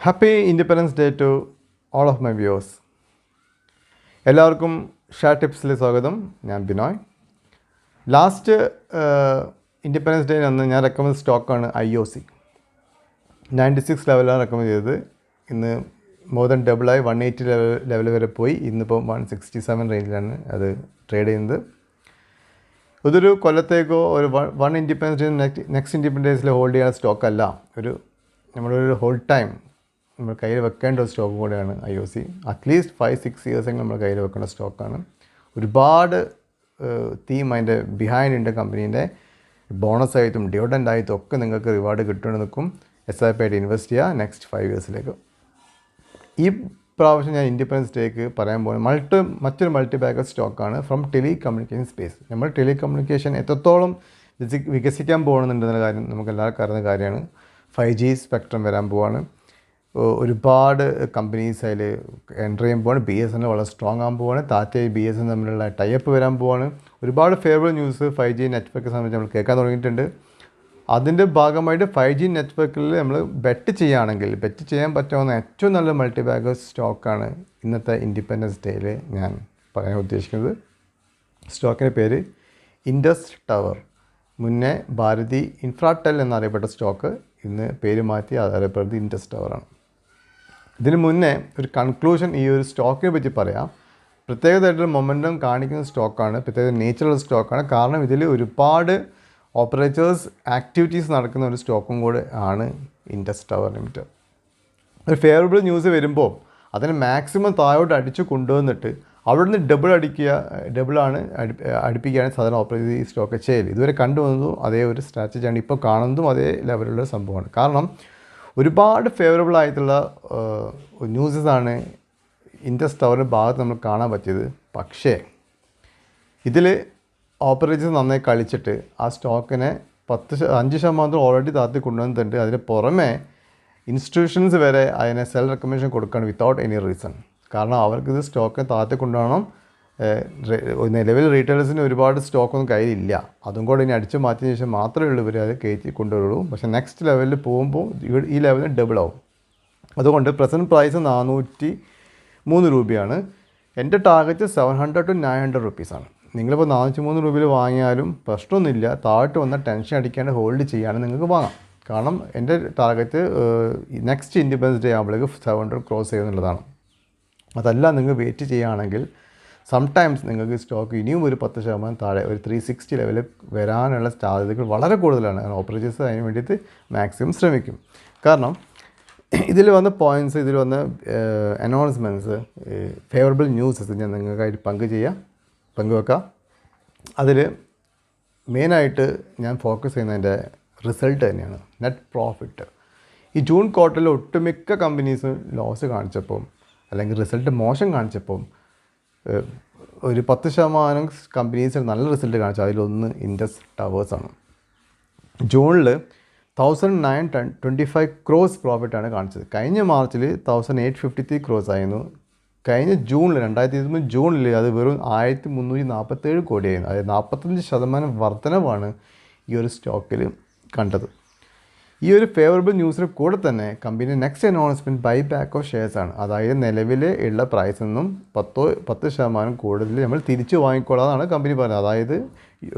Happy independence day to all of my viewers. എല്ലാവർക്കും share ടിപ്സിൽ സ്വാഗതം. ഞാൻ ബിനോയ്. ലാസ്റ്റ് ഇൻഡിപെൻഡൻസ് ഡേ അന്ന് ഞാൻ റെക്കമെൻഡ് സ്റ്റോക്കാണ് IOC. 96 ലെവലാണ് റെക്കമെൻഡ് ചെയ്തത്. ഇന്ന് മോർ ദൻ ഡബിളായി 180 ലെവൽ വരെ പോയി. ഇന്നിപ്പം 167 റേഞ്ചിലാണ് അത് ട്രേഡ് ചെയ്യുന്നത്. ഇതൊരു കൊല്ലത്തേക്കോ ഒരു one independence day next independence ഡേയ്സിൽ ഹോൾഡ് ചെയ്യുന്ന സ്റ്റോക്കല്ല. നമ്മളൊരു ഹോൾ ടൈം നമ്മൾ കയ്യിൽ വെക്കേണ്ട ഒരു സ്റ്റോക്ക് കൂടെയാണ് IOC. അറ്റ്ലീസ്റ്റ് 5-6 ഇയേഴ്സെങ്കിലും നമ്മൾ കയ്യിൽ വെക്കേണ്ട സ്റ്റോക്കാണ്. ഒരുപാട് തീം അതിൻ്റെ ബിഹൈൻഡ് ഉണ്ട്. കമ്പനീൻ്റെ ബോണസ് ആയിട്ടും ഡിവിഡൻഡ് ആയിട്ടും ഒക്കെ നിങ്ങൾക്ക് റിവാർഡ് കിട്ടുമെന്ന് നിൽക്കും. SIP ആയിട്ട് ഇൻവെസ്റ്റ് ചെയ്യുക നെക്സ്റ്റ് 5 ഇയേഴ്സിലേക്ക്. ഈ പ്രാവശ്യം ഞാൻ ഇൻഡിപെൻഡൻസ് ഡേക്ക് പറയാൻ പോകുന്നത് മറ്റൊരു മൾട്ടി ബാഗർ സ്റ്റോക്കാണ് ഫ്രം ടെലികമ്മ്യൂണിക്കേഷൻ സ്പേസ്. നമ്മൾ ടെലികമ്മ്യൂണിക്കേഷൻ എത്രത്തോളം വികസിക്കാൻ പോകുന്നുണ്ടെന്നുള്ള കാര്യം നമുക്ക് എല്ലാവർക്കും അറിയുന്ന കാര്യമാണ്. 5G സ്പെക്ട്രം വരാൻ പോവാണ്. ഒരുപാട് കമ്പനീസ് അതിൽ എൻ്റർ ചെയ്യാൻ പോവാണ്. BSNL വളരെ സ്ട്രോങ് ആകാൻ പോവാണ്. ടാറ്റയും BSNL തമ്മിലുള്ള ടൈപ്പ് വരാൻ പോവാണ്. ഒരുപാട് ഫേവറബിൾ ന്യൂസ് 5G നെറ്റ്വർക്ക് സംബന്ധിച്ച് നമ്മൾ കേൾക്കാൻ തുടങ്ങിയിട്ടുണ്ട്. അതിൻ്റെ ഭാഗമായിട്ട് 5G നെറ്റ്വർക്കിൽ നമ്മൾ ബെറ്റ് ചെയ്യാൻ പറ്റാവുന്ന ഏറ്റവും നല്ല മൾട്ടി ബാഗർ സ്റ്റോക്കാണ് ഇന്നത്തെ ഇൻഡിപെൻഡൻസ് ഡേയിൽ ഞാൻ പറയാൻ ഉദ്ദേശിക്കുന്നത്. സ്റ്റോക്കിൻ്റെ പേര് ഇൻഡസ് ടവർ. മുന്നേ ഭാരതി ഇൻഫ്രാടെൽ എന്നറിയപ്പെട്ട സ്റ്റോക്ക് ഇന്ന് പേര് മാറ്റി അറിയപ്പെടുന്നത് ഇൻഡസ് ടവറാണ്. ഇതിന് മുന്നേ ഒരു കൺക്ലൂഷൻ ഈ ഒരു സ്റ്റോക്കിനെ പറ്റി പറയാം. പ്രത്യേകതയായിട്ടൊരു മൊമെൻറ്റം കാണിക്കുന്ന സ്റ്റോക്കാണ്, പ്രത്യേക നേച്ചറുള്ള സ്റ്റോക്കാണ്. കാരണം ഇതിൽ ഒരുപാട് ഓപ്പറേറ്റേഴ്സ് ആക്ടിവിറ്റീസ് നടക്കുന്ന ഒരു സ്റ്റോക്കും കൂടെ ആണ് ഇൻഡസ് ടവർ ലിമിറ്റഡ്. ഒരു ഫേവറബിൾ ന്യൂസ് വരുമ്പോൾ അതിനെ മാക്സിമം താഴോട്ട് അടിച്ച് കൊണ്ടുവന്നിട്ട് അവിടുന്ന് ഡബിളാണ് അടുപ്പിക്കുകയാണ് സാധാരണ ഓപ്പറേറ്റ് ഈ സ്റ്റോക്ക് ചെയ്യൽ. ഇതുവരെ കണ്ടുവന്നതും അതേ ഒരു സ്ട്രാറ്റജിയാണ്, ഇപ്പോൾ കാണുന്നതും അതേ ലെവലുള്ള സംഭവമാണ്. കാരണം ഒരുപാട് ഫേവറബിൾ ആയിട്ടുള്ള ന്യൂസസാണ് ഇൻഡസ് ടവറിൻ്റെ ഭാഗത്ത് നമ്മൾ കാണാൻ പറ്റിയത്. പക്ഷേ ഇതിൽ ഓപ്പറേറ്റേഴ്സ് നന്നായി കളിച്ചിട്ട് ആ സ്റ്റോക്കിനെ 5% ഓൾറെഡി താഴ്ത്തി കൊണ്ടുവന്നിട്ടുണ്ട്. അതിന് പുറമെ ഇൻസ്റ്റിറ്റ്യൂഷൻസ് വരെ അതിനെ സെൽ റെക്കമെൻഡേഷൻ കൊടുക്കുകയാണ് വിത്തൗട്ട് എനി റീസൺ. കാരണം അവർക്കിത് സ്റ്റോക്കിനെ താഴ്ത്തി കൊണ്ടുപോകണം. നിലവിൽ റീറ്റെയിലേഴ്സിന് ഒരുപാട് സ്റ്റോക്കൊന്നും കയ്യിലില്ല. അതും കൂടെ ഇനി അടിച്ചു മാറ്റിയ ശേഷം മാത്രമേ ഉള്ളൂ ഇവർ അത് കയറ്റി കൊണ്ടുവരുള്ളൂ. പക്ഷേ നെക്സ്റ്റ് ലെവലിൽ പോകുമ്പോൾ ഈ ലെവലിൽ ഡബിൾ ആവും. അതുകൊണ്ട് പ്രസൻറ്റ് പ്രൈസ് 403 രൂപയാണ്. എൻ്റെ ടാർഗറ്റ് 700 to 900 റുപ്പീസാണ്. നിങ്ങളിപ്പോൾ 403 രൂപയിൽ വാങ്ങിയാലും പ്രശ്നമൊന്നുമില്ല. താഴോട്ട് വന്നാൽ ടെൻഷൻ അടിക്കാണ്ട് ഹോൾഡ് ചെയ്യാനും നിങ്ങൾക്ക് വാങ്ങാം. കാരണം എൻ്റെ ടാർഗറ്റ് നെക്സ്റ്റ് ഇൻഡിപെൻഡൻസ് ഡേ ആകുമ്പോഴേക്ക് 700 ക്രോസ് ചെയ്യുന്നുള്ളതാണ്. അതല്ല നിങ്ങൾ വെയിറ്റ് ചെയ്യുകയാണെങ്കിൽ സംടൈംസ് നിങ്ങൾക്ക് സ്റ്റോക്ക് ഇനിയും ഒരു 10% താഴെ ഒരു 360 ലെവലിൽ വരാനുള്ള സാധ്യതകൾ വളരെ കൂടുതലാണ്. ഓപ്പറേറ്റേഴ്സ് അതിന് വേണ്ടിയിട്ട് മാക്സിമം ശ്രമിക്കും. കാരണം ഇതിൽ വന്ന പോയിൻറ്റ്സ്, ഇതിൽ വന്ന അനൗൺസ്മെൻറ്റ്സ്, ഫേവറബിൾ ന്യൂസസ് ഞാൻ നിങ്ങൾക്കായിട്ട് പങ്കുവെക്കാം. അതിൽ മെയിനായിട്ട് ഞാൻ ഫോക്കസ് ചെയ്യുന്നതിൻ്റെ റിസൾട്ട് തന്നെയാണ്, നെറ്റ് പ്രോഫിറ്റ്. ഈ ജൂൺ ക്വാർട്ടറിൽ ഒട്ടുമിക്ക കമ്പനീസ് ലോസ് കാണിച്ചപ്പോൾ അല്ലെങ്കിൽ റിസൾട്ട് മോശം കാണിച്ചപ്പോൾ ഒരു 10% കമ്പനീസിൽ നല്ല റിസൾട്ട് കാണിച്ചു. അതിലൊന്ന് ഇൻഡസ് ടവേഴ്സാണ്. ജൂണിൽ 1925 ക്രോസ് പ്രോഫിറ്റാണ് കാണിച്ചത്. കഴിഞ്ഞ മാർച്ചിൽ 1853 ക്രോസ് ആയിരുന്നു. കഴിഞ്ഞ ജൂണിൽ 2023 ജൂണിൽ അത് വെറും 1347 കോടിയായിരുന്നു. അതായത് 45% വർധനവാണ് ഈ ഒരു സ്റ്റോക്കിൽ കണ്ടത്. ഈ ഒരു ഫേവറബിൾ ന്യൂസിന് കൂടെ തന്നെ company next announcement buy back of ഷെയർസാണ്. അതായത് നിലവിൽ ഉള്ള പ്രൈസിൽ നിന്നും 10% കൂടുതൽ നമ്മൾ തിരിച്ചു വാങ്ങിക്കൊള്ളാതാണ് കമ്പനി പറയുന്നത്. അതായത്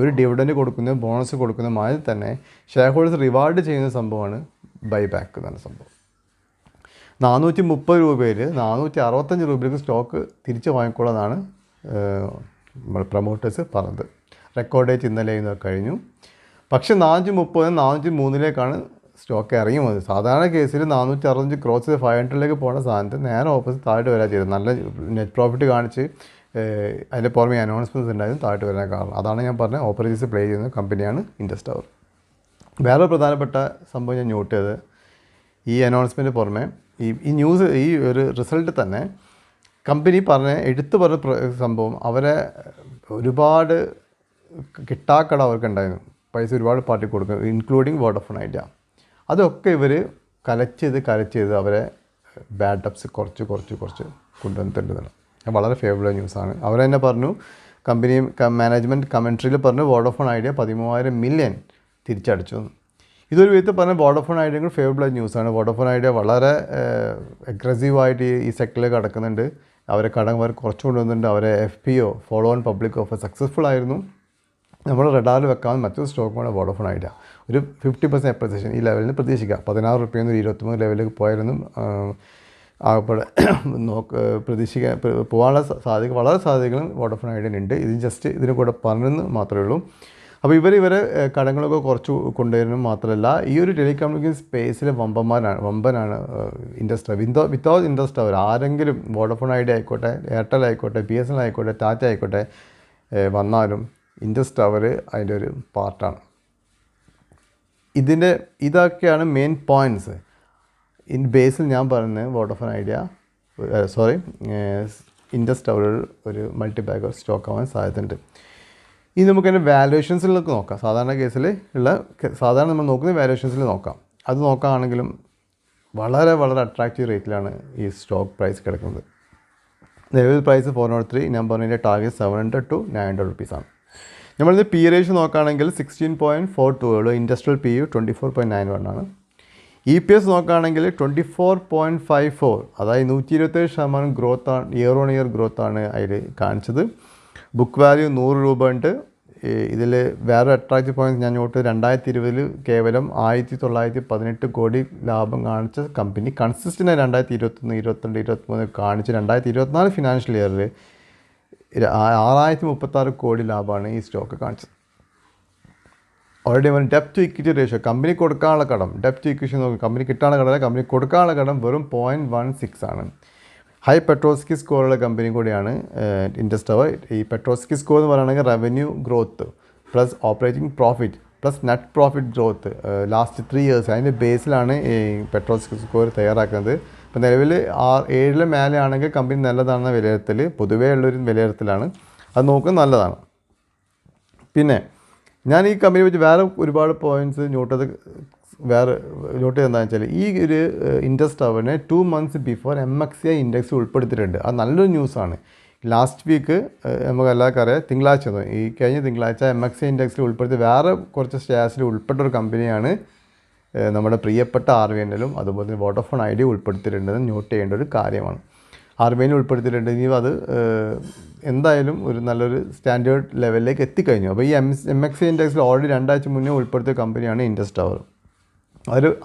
ഒരു ഡിവിഡൻഡ് കൊടുക്കുന്ന ബോണസ് കൊടുക്കുന്ന മാതിരി തന്നെ ഷെയർ ഹോൾഡേഴ്സ് റിവാർഡ് ചെയ്യുന്ന സംഭവമാണ് ബൈ ബാക്ക് എന്ന സംഭവം. 430 രൂപയിൽ 465 രൂപയ്ക്ക് സ്റ്റോക്ക് തിരിച്ചു വാങ്ങിക്കൊള്ളാതാണ് പ്രൊമോട്ടേഴ്സ് പറഞ്ഞത്. റെക്കോർഡ് ഡേറ്റ് ഇന്നലെ കഴിഞ്ഞു. പക്ഷേ 430 403 സ്റ്റോക്ക് ഇറങ്ങി വന്നത്. സാധാരണ കേസിൽ 465 ക്രോസ് ചെയ്ത് 500 പോകുന്ന സാധനത്ത് നേരെ ഓപ്പോസിറ്റ് താഴോട്ട് വരാൻ ചെയ്തത്. നല്ല നെറ്റ് പ്രോഫിറ്റ് കാണിച്ച് അതിൻ്റെ പുറമെ അനൗൺസ്മെൻറ്റ്സ് ഉണ്ടായിരുന്നു താഴോട്ട് വരാൻ കാരണം. അതാണ് ഞാൻ പറഞ്ഞ ഓപ്പറേറ്റേഴ്സ് പ്ലേ ചെയ്യുന്ന കമ്പനിയാണ് ഇൻഡസ് ടവർ. വേറെ പ്രധാനപ്പെട്ട സംഭവം ഞാൻ നോട്ട് ചെയ്തത്, ഈ അനൗൺസ്മെൻറ്റ് പുറമെ ഈ ന്യൂസ്, ഈ ഒരു റിസൾട്ട് തന്നെ കമ്പനി എടുത്തു പറഞ്ഞ സംഭവം, അവരെ ഒരുപാട് കിട്ടാക്കട അവർക്കുണ്ടായിരുന്നു. പൈസ ഒരുപാട് പാർട്ടി കൊടുക്കും, ഇൻക്ലൂഡിങ് വോഡഫോൺ ഐഡിയ. അതൊക്കെ ഇവർ കലക്ട് ചെയ്ത് അവരെ ബാഡ് ഡെപ്സ് കുറച്ച് കൊണ്ടുവന്നിട്ടുണ്ടെന്നാണ്. വളരെ ഫേവറബിൾ ന്യൂസാണ്. അവർ തന്നെ പറഞ്ഞു, കമ്പനി മാനേജ്മെൻറ്റ് കമൻട്രിയിൽ പറഞ്ഞു വോഡഫോൺ ഐഡിയ 13,000 മില്യൺ തിരിച്ചടിച്ചു. ഇതൊരു വിധത്തിൽ പറഞ്ഞാൽ വോഡഫോൺ ഐഡിയ കൂടി ഫേവറബിൾ ആയ ന്യൂസാണ്. വോഡഫോൺ ഐഡിയ വളരെ അഗ്രസീവായിട്ട് ഈ സെക്ടറിൽ കിടക്കുന്നുണ്ട്. അവരെ കടം കുറച്ച് കൊണ്ടുവന്നിട്ടുണ്ട്. അവരെ FPO follow on public offer successful ആയിരുന്നു. നമ്മൾ റഡാറിൽ വെക്കാവുന്ന മറ്റൊരു സ്റ്റോക്കുമാണ് വോഡഫോൺ ഐഡിയ. ഒരു 50% അപ്രിസിയേഷൻ ഈ ലെവലിൽ നിന്ന് പ്രതീക്ഷിക്കാം. 16 രൂപയിൽ നിന്ന് 23 ലെവലിലേക്ക് പോയാലൊന്നും ആകപ്പെടെ പ്രതീക്ഷിക്കാൻ പോകാനുള്ള സാധ്യത വളരെ സാധ്യതകൾ വോഡഫോൺ ഐഡിയനുണ്ട്. ഇത് ജസ്റ്റ് ഇതിന് കൂടെ പറഞ്ഞെന്ന് മാത്രമേ ഉള്ളൂ. അപ്പോൾ ഇവരെ കടങ്ങളൊക്കെ കുറച്ച് കൊണ്ടുവരുന്നത് മാത്രമല്ല, ഈ ഒരു ടെലികമ്മ്യൂണിക്കേഷൻ സ്പേസിലെ വമ്പനാണ് ഇൻഡസ്ട്രി. വിത്തൗട്ട് ഇൻഡസ്ട്രി അവർ ആരെങ്കിലും വോഡഫോൺ ഐഡിയ ആയിക്കോട്ടെ, എയർടെൽ ആയിക്കോട്ടെ, BSNL ആയിക്കോട്ടെ, ടാറ്റ ആയിക്കോട്ടെ വന്നാലും ഇൻഡസ്ട്രി അവർ അതിൻ്റെ ഒരു പാർട്ടാണ്. ഇതൊക്കെയാണ് മെയിൻ പോയിൻറ്റ്സ്. ഇൻ ബേസിൽ ഞാൻ പറയുന്നത് വോഡഫോൺ ഐഡിയ ഇൻഡസ്ട്രി അവർ ഒരു മൾട്ടി ബാഗർ സ്റ്റോക്ക് ആവാൻ സാധ്യതയുണ്ട്. ഇനി നമുക്ക് അതിൻ്റെ വാല്യുവേഷൻസിലൊക്കെ നോക്കാം. സാധാരണ നമ്മൾ നോക്കുന്ന വാല്യുവേഷൻസിൽ നോക്കാം. അത് നോക്കുകയാണെങ്കിലും വളരെ വളരെ അട്രാക്റ്റീവ് റേറ്റിലാണ് ഈ സ്റ്റോക്ക് പ്രൈസ് കിടക്കുന്നത്. നിലവിൽ പ്രൈസ് 403, ഞാൻ പറഞ്ഞതിൻ്റെ ടാർഗറ്റ് 700 to 900 റുപ്പീസാണ്. നമ്മളിത് പി റേഷ്യോ നോക്കുകയാണെങ്കിൽ 16.42 ഉള്ളൂ. ഇൻഡസ്ട്രിയൽ PU 24.91 ആണ്. EPS നോക്കുകയാണെങ്കിൽ 24.54, അതായത് 127% ഗ്രോത്താണ്, ഇയർ ഓൺ ഇയർ ഗ്രോത്താണ് അതിൽ കാണിച്ചത്. ബുക്ക് വാല്യൂ 100 രൂപ ഉണ്ട്. ഇതിൽ വേറെ അട്രാക്റ്റീവ് പോയിൻറ്റ്സ് ഞാൻ നോട്ട് 2020 കേവലം 1918 കോടി ലാഭം കാണിച്ച കമ്പനി കൺസിസ്റ്റൻ്റായി 2021, 22, 23 കാണിച്ച് 2024 ഫിനാൻഷ്യൽ ഇയറിൽ 6036 കോടി ലാഭമാണ് ഈ സ്റ്റോക്ക് കാണിച്ചത്. ഓൾറെഡി അവൻ ഡെപ്റ്റ് ടു ഇക്വിറ്റി റേഷ്യോ, കമ്പനി കൊടുക്കാനുള്ള കടം, ഡെപ്റ്റ് ടു ഇക്വിറ്റി നോക്കി കമ്പനി കിട്ടാനുള്ള കടമല്ല, കമ്പനി കൊടുക്കാനുള്ള കടം വെറും 0.16 ആണ്. ഹൈ പെട്രോസ്കി സ്കോറുള്ള കമ്പനി കൂടിയാണ് ഇൻഡസ്ട്രി. ഈ പെട്രോസ്കി സ്കോർ എന്ന് പറയുകയാണെങ്കിൽ revenue growth plus operating profit plus net profit growth last 3 years അതിൻ്റെ ബേസിലാണ് ഈ പെട്രോസ്കി സ്കോർ തയ്യാറാക്കുന്നത്. ഇപ്പോൾ നിലവിൽ 7 മേലെ ആണെങ്കിൽ കമ്പനി നല്ലതാണെന്ന വിലയിരുത്തൽ പൊതുവേ ഉള്ളൊരു വിലയിരുത്തലാണ്. അത് നോക്കുന്നത് നല്ലതാണ്. പിന്നെ ഞാൻ ഈ കമ്പനിയെ പറ്റി വേറെ ഒരുപാട് പോയിൻറ്റ്സ് നോട്ട് ചെയ്തെന്താണെന്ന് വെച്ചാൽ, ഈ ഒരു ഇൻഡസ്ട്രി അവനെ 2 months ബിഫോർ MSCI ഇൻഡെക്സ് ഉൾപ്പെടുത്തിയിട്ടുണ്ട്. അത് നല്ലൊരു ന്യൂസാണ്. ലാസ്റ്റ് വീക്ക് നമുക്ക് എല്ലാവർക്കും അറിയാം, തിങ്കളാഴ്ച ഈ കഴിഞ്ഞ തിങ്കളാഴ്ച MSCI ഇൻഡെക്സിൽ ഉൾപ്പെടുത്തി വേറെ കുറച്ച് ഷെയർസിൽ ഉൾപ്പെട്ട ഒരു കമ്പനിയാണ് നമ്മുടെ പ്രിയപ്പെട്ട RVNL-ഉം അതുപോലെ തന്നെ വോഡഫോൺ ഐഡിയ ഉൾപ്പെടുത്തിയിട്ടുണ്ടെന്ന് നോട്ട് ചെയ്യേണ്ട ഒരു കാര്യമാണ്. RVNL ഉൾപ്പെടുത്തിയിട്ടുണ്ട്. ഇനി അത് എന്തായാലും ഒരു നല്ലൊരു സ്റ്റാൻഡേർഡ് ലെവലിലേക്ക് എത്തിക്കഴിഞ്ഞു. അപ്പോൾ ഈ MSCI ഇൻഡെക്സിൽ ഓൾറെഡി 2 ആഴ്ച മുന്നേ ഉൾപ്പെടുത്തിയ കമ്പനിയാണ് ഇൻഡസ്ട്രി അവർ.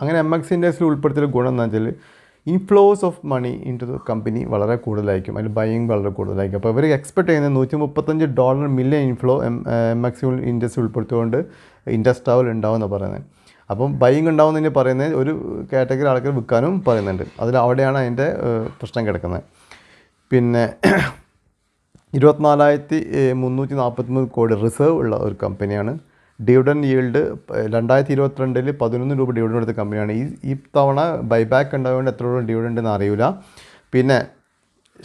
അങ്ങനെ MSCI ഇൻഡെക്സിൽ ഉൾപ്പെടുത്തിയ ഗുണം എന്താ വെച്ചാൽ, inflows of money into the company വളരെ കൂടുതലായിരിക്കും, അതിൽ ബൈയിങ് വളരെ കൂടുതലായിരിക്കും. അപ്പോൾ ഇവർ എക്സ്പെക്ട് ചെയ്യുന്നത് $135 മില്യൺ ഇൻഫ്ലോ MSCI ഇൻഡെക്സിൽ ഉൾപ്പെടുത്തിക്കൊണ്ട് ഇൻഡസ്ട്രി ഉണ്ടാവുമെന്ന് പറയുന്നത്. അപ്പം ബൈയിങ് ഉണ്ടാവുമെന്ന് പറയുന്നത് ഒരു കാറ്റഗറി ആൾക്കാർ വിൽക്കാനും പറയുന്നുണ്ട്. അവിടെയാണ് അതിൻ്റെ പ്രശ്നം കിടക്കുന്നത്. പിന്നെ 24,343 കോടി റിസർവ് ഉള്ള ഒരു കമ്പനിയാണ്. ഡിവിഡൻഡ് yield 2022 11 രൂപ ഡിവിഡൻഡ് എടുത്ത കമ്പനിയാണ്. ഈ തവണ ബൈബാക്ക് ഉണ്ടായതുകൊണ്ട് എത്ര രൂപ ഡിവിഡൻഡ് എന്ന് അറിയില്ല. പിന്നെ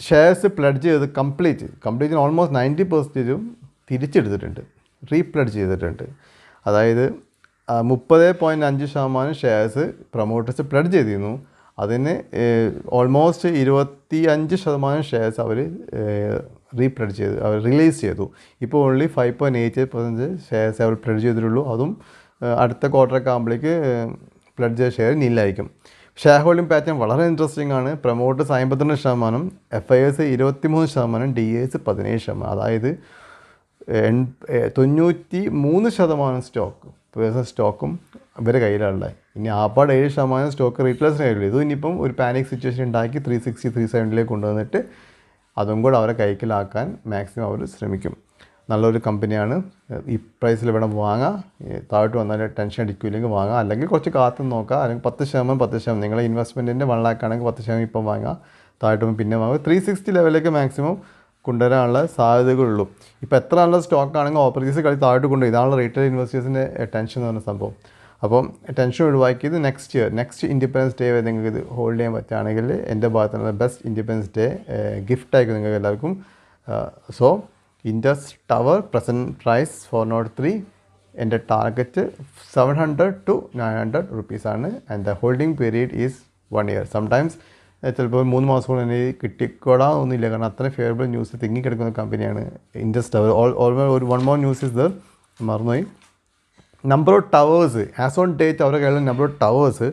ഷെയർസ് പ്ലഡ്ജ് ചെയ്ത് കംപ്ലീറ്റ് ഓൾമോസ്റ്റ് 90% തിരിച്ചെടുത്തിട്ടുണ്ട്, റീപ്ലഡ്ജ് ചെയ്തിട്ടുണ്ട്. അതായത് 30.5% ഷെയർസ് പ്രൊമോട്ടേഴ്സ് പ്ലഡ്ജ് ചെയ്തിരുന്നു. അതിന് ഓൾമോസ്റ്റ് 25% ഷെയർസ് അവർ റീപ്ലഡ്ജ് ചെയ്ത് അവർ റിലീസ് ചെയ്തു. ഇപ്പോൾ ഓൺലി 5.88% ഷെയർസ് അവർ പ്ലഡ്ജ് ചെയ്തിട്ടുള്ളൂ. അതും അടുത്ത ക്വാർട്ടറൊക്കെ ആകുമ്പോഴേക്ക് പ്ലഡ്ജ് ചെയ്ത ഷെയർ നില്ലായിരിക്കും. ഷെയർ ഹോൾഡിംഗ് പാറ്റേൺ വളരെ ഇൻട്രസ്റ്റിംഗ് ആണ്. Promoters 52%, FIs 23%, DAs 17%. അതായത് 93% സ്റ്റോക്കും ഇവരെ കയ്യിലുള്ളത്. ഇനി ആപ്പാട് 7% സ്റ്റോക്ക് റീറ്റെയിലേഴ്സിന് കയ്യിലുള്ളൂ. ഇത് ഇനിയിപ്പം ഒരു പാനിക് സിറ്റുവേഷൻ ഉണ്ടാക്കി 360, 370 കൊണ്ടുവന്നിട്ട് അതും കൂടെ അവരെ കൈക്കലാക്കാൻ മാക്സിമം അവർ ശ്രമിക്കും. നല്ലൊരു കമ്പനിയാണ്. ഈ പ്രൈസിൽ വേണം വാങ്ങാം. താഴോട്ട് വന്നാൽ ടെൻഷൻ അടിക്കില്ലെങ്കിൽ വാങ്ങാം, അല്ലെങ്കിൽ കുറച്ച് കാത്തു നോക്കാം. അല്ലെങ്കിൽ 10% നിങ്ങളെ ഇൻവെസ്റ്റ്മെൻറ്റിൻ്റെ 1 lakh ആണെങ്കിൽ 10% ഇപ്പം വാങ്ങാം, താഴോട്ട് പിന്നെ വാങ്ങാം. 360 ലെവലിലേക്ക് മാക്സിമം കൊണ്ടുവരാനുള്ള സാധ്യതകളുള്ളൂ. ഇപ്പോൾ എത്ര നല്ല സ്റ്റോക്കാണെങ്കിൽ ഓപ്പർച്യൂണിറ്റീസ് കളി താഴോട്ട് കൊണ്ടുപോയി. ഇതാണുള്ള റീറ്റെയിൽ ഇൻവെസ്റ്റേഴ്സിൻ്റെ ടെൻഷൻ എന്ന് പറഞ്ഞ സംഭവം. അപ്പം ടെൻഷൻ ഒഴിവാക്കിയത് നെക്സ്റ്റ് ഇൻഡിപെൻഡൻസ് ഡേ വരെ നിങ്ങൾക്ക് ഇത് ഹോൾഡ് ചെയ്യാൻ പറ്റുകയാണെങ്കിൽ എൻ്റെ ഭാഗത്തു നിന്ന് ബെസ്റ്റ് ഇൻഡിപെൻഡൻസ് ഡേ ഗിഫ്റ്റായിരിക്കും നിങ്ങൾക്ക് എല്ലാവർക്കും. So Indus tower present price 403, എൻ്റെ ടാർഗറ്റ് 700 to 900 റുപ്പീസാണ്. And the holding period is 1 year. Sometimes ചിലപ്പോൾ 3 മാസം കൊണ്ട് തന്നെ കിട്ടിക്കൊള്ളാമൊന്നുമില്ല, കാരണം അത്ര ഫേവറബിൾ ന്യൂസ് തിങ്ങിക്കിടക്കുന്ന കമ്പനിയാണ് ഇൻഡസ് ടവർ. ഓൾമോസ്റ്റ് ഒരു 1 more ന്യൂസ് ഇസ് ദർ, മറന്നുപോയി. Number of towers as on date അവരുടെ കയ്യിലുള്ള നമ്പർ ഓഫ് ടവേഴ്സ്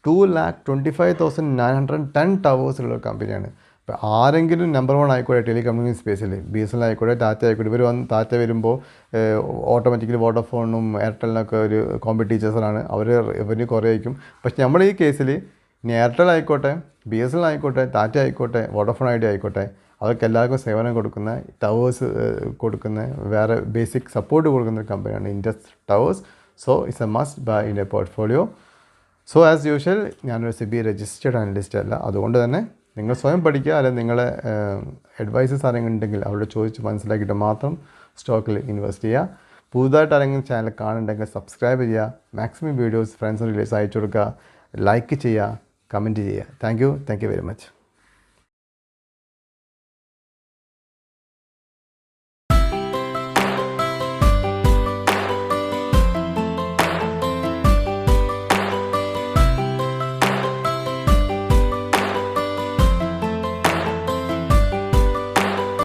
2,25,910 ടവേഴ്സുള്ള ഒരു കമ്പനിയാണ്. ഇപ്പോൾ ആരെങ്കിലും നമ്പർ 1 ആയിക്കോട്ടെ ടെലികമ്മ്യൂണിക്കേഷൻ സ്പേസിൽ, BSNL ആയിക്കോട്ടെ, ടാറ്റ ആയിക്കോട്ടെ, ഇവർ വന്ന് ടാറ്റ വരുമ്പോൾ ഓട്ടോമാറ്റിക്കലി വോഡഫോണും എയർടെലിനൊക്കെ ഒരു കോമ്പറ്റീറ്റേഴ്സാണ്. അവർ റവന്യൂ കുറേയായിരിക്കും. പക്ഷേ നമ്മുടെ ഈ കേസിൽ ഇനി എയർടെൽ ആയിക്കോട്ടെ, BSNL ആയിക്കോട്ടെ, ടാറ്റ ആയിക്കോട്ടെ, വോഡഫോൺ ഐഡിയ ആയിക്കോട്ടെ, അവർക്ക് എല്ലാവർക്കും സേവനം കൊടുക്കുന്ന, ടവേഴ്സ് കൊടുക്കുന്ന, വേറെ ബേസിക് സപ്പോർട്ട് കൊടുക്കുന്ന ഒരു കമ്പനിയാണ് Indus Towers. So it's a must buy in a portfolio. So as usual ഞാനൊരു SEBI രജിസ്റ്റേർഡ് അനലിസ്റ്റ് അല്ല. അതുകൊണ്ട് തന്നെ നിങ്ങൾ സ്വയം പഠിക്കുക, അല്ലെങ്കിൽ നിങ്ങളെ അഡ്വൈസസ് ആരെങ്കിലും ഉണ്ടെങ്കിൽ അവരോട് ചോദിച്ച് മനസ്സിലാക്കിയിട്ട് മാത്രം സ്റ്റോക്കിൽ ഇൻവെസ്റ്റ് ചെയ്യുക. പുതുതായിട്ട് ആരെങ്കിലും ചാനൽ കാണുന്നുണ്ടെങ്കിൽ സബ്സ്ക്രൈബ് ചെയ്യുക, മാക്സിമം വീഡിയോസ് ഫ്രണ്ട്സ് റിലേറ്റീവ്സ് അയച്ചു കൊടുക്കുക, ലൈക്ക് ചെയ്യുക, കമൻറ്റ് ചെയ്യുക. Thank you very much.